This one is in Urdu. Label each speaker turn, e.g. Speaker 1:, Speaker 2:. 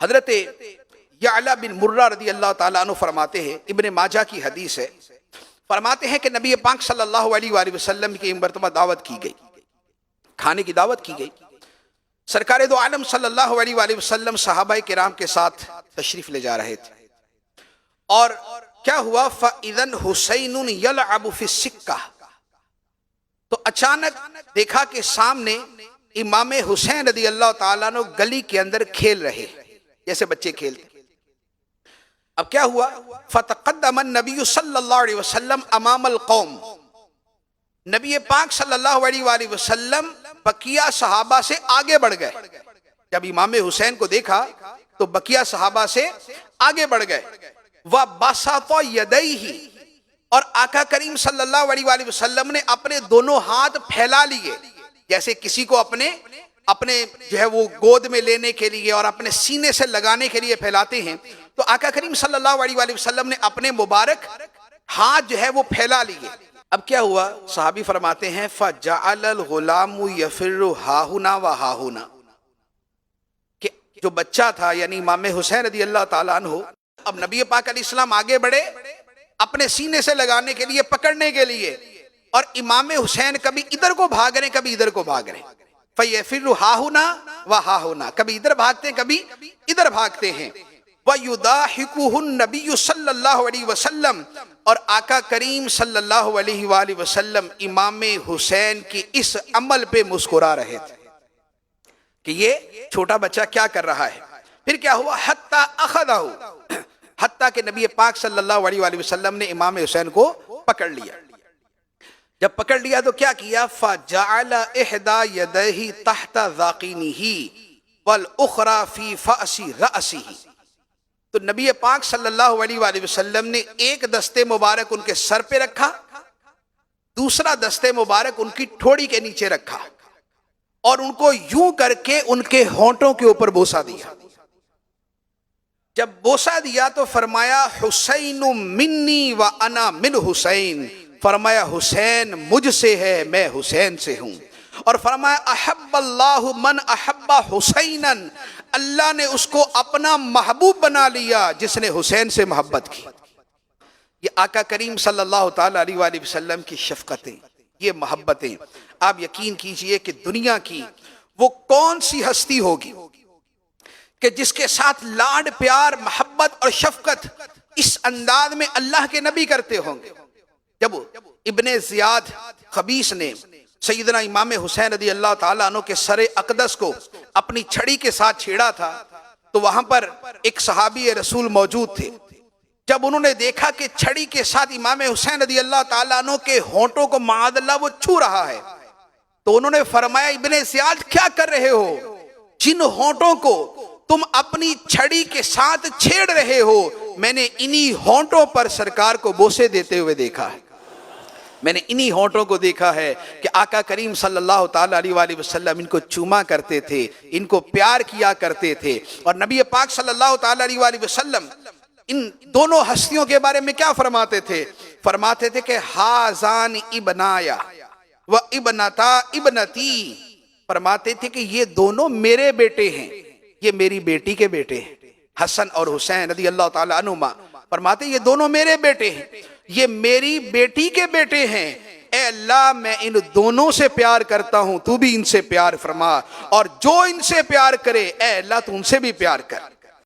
Speaker 1: حضرت یعلا بن مرہ رضی اللہ تعالیٰ عنہ فرماتے ہیں، ابن ماجہ کی حدیث ہے، فرماتے ہیں کہ نبی پاک صلی اللہ علیہ وآلہ وسلم کی ایک مرتبہ دعوت کی گئی، کھانے کی دعوت کی گئی۔ سرکار دو عالم صلی اللہ علیہ وآلہ وسلم صحابہ کرام کے ساتھ تشریف لے جا رہے تھے، اور کیا ہوا فَإِذَنْ حُسَيْنٌ يَلْعَبُ فِي السِّكَّةِ، تو اچانک دیکھا کہ سامنے امام حسین رضی اللہ تعالیٰ عنہ گلی کے اندر کھیل رہے جیسے بچے کھیلتے۔ اب کیا ہوا فَتَقَدَّمَ النَّبِيُّ صلی اللہ علیہ وسلم امام القوم، نبی پاک صلی اللہ علیہ وآلہ وسلم بقیہ صحابہ سے آگے بڑھ گئے۔ جب امام حسین کو دیکھا تو بقیہ صحابہ سے آگے بڑھ گئے۔ وَبَسَطَ يَدَيْهِ، اور آقا کریم صلی اللہ علیہ وآلہ وسلم نے اپنے دونوں ہاتھ پھیلا لیے، جیسے کسی کو اپنے جو ہے وہ گود میں لینے کے لیے اور اپنے سینے سے لگانے کے لیے پھیلاتے ہیں، تو آقا کریم صلی اللہ علیہ وآلہ وسلم نے اپنے مبارک ہاتھ جو ہے وہ پھیلا لیے۔ اب کیا ہوا، صحابی فرماتے ہیں فَجَعَلَ الْغُلَامُ يَفِرُّ هَاهُنَا وَهَاهُنَا، کہ جو بچہ تھا یعنی امام حسین رضی اللہ تعالیٰ عنہ، اب نبی پاک علیہ السلام آگے بڑھے اپنے سینے سے لگانے کے لیے، پکڑنے کے لیے، اور امام حسین کبھی ادھر کو بھاگ رہے کبھی ادھر کو بھاگ رہے، فَيَفِرُّ هَاهُنَا وَهَاهُنَا، کبھی ادھر بھاگتے ہیں کبھی ادھر بھاگتے ہیں۔ وَيُضَاحِكُهُ النَّبِيُّ صلی اللہ علیہ وسلم، اور آقا کریم صلی اللہ علیہ وآلہ وسلم امام حسین کی اس عمل پہ مسکرا رہے تھے کہ یہ چھوٹا بچہ کیا کر رہا ہے۔ پھر کیا ہوا حتی اخذہ، حتیٰ کہ نبی پاک صلی اللہ علیہ وآلہ وسلم نے امام حسین کو پکڑ لیا۔ جب پکڑ لیا تو کیا کیا فَجَعَلَ إِحْدَى يَدَيْهِ تَحْتَ ذَاقِنِهِ وَالْأُخْرَى فِي فَأْسِ رَأْسِهِ، تو نبی پاک صلی اللہ علیہ وآلہ وسلم نے ایک دستے مبارک ان کے سر پہ رکھا، دوسرا دستے مبارک ان کی ٹھوڑی کے نیچے رکھا، اور ان کو یوں کر کے ان کے ہونٹوں کے اوپر بوسہ دیا۔ جب بوسہ دیا تو فرمایا حسین منی و انا من حسین، فرمایا حسین مجھ سے ہے میں حسین سے ہوں، اور فرمایا احب اللہ من احب حسینا، اللہ نے اس کو اپنا محبوب بنا لیا جس نے حسین سے محبت کی۔ یہ آقا کریم صلی اللہ تعالی علیہ وآلہ وسلم کی شفقتیں، یہ محبتیں، آپ یقین کیجئے کہ دنیا کی وہ کون سی ہستی ہوگی کہ جس کے ساتھ لاڈ پیار محبت اور شفقت اس انداز میں اللہ کے نبی کرتے ہوں گے۔ جب ابن زیاد خبیث نے سیدنا امام حسین رضی اللہ تعالیٰ عنہ کے سر اقدس کو اپنی چھڑی کے ساتھ چھیڑا تھا، تو وہاں پر ایک صحابی رسول موجود تھے۔ جب انہوں نے دیکھا کہ چھڑی کے ساتھ امام حسین رضی اللہ تعالیٰ عنہ کے ہونٹوں کو معاذ اللہ وہ چھو رہا ہے، تو انہوں نے فرمایا ابن زیاد کیا کر رہے ہو، جن ہونٹوں کو تم اپنی چھڑی کے ساتھ چھیڑ رہے ہو میں نے انہی ہونٹوں پر سرکار کو بوسے دیتے ہوئے دیکھا ہے، میں نے انہی ہونٹوں کو دیکھا ہے کہ آقا کریم صلی اللہ تعالیٰ علیہ وآلہ وسلم ان کو چوما کرتے تھے، ان کو پیار کیا کرتے تھے۔ اور نبی پاک صلی اللہ تعالیٰ علیہ وآلہ وسلم ان دونوں ہستیوں کے بارے میں کیا فرماتے تھے، فرماتے تھے کہ ہازان ابنایا و ابنتا ابنتی، فرماتے تھے کہ یہ دونوں میرے بیٹے ہیں، یہ میری بیٹی کے بیٹے ہیں، حسن اور حسین رضی اللہ تعالیٰ عنہما، فرماتے یہ دونوں میرے بیٹے ہیں، یہ میری بیٹی کے بیٹے ہیں، اے اللہ میں ان دونوں سے پیار کرتا ہوں، تو بھی ان سے پیار فرما، اور جو ان سے پیار کرے اے اللہ تو ان سے بھی پیار کر۔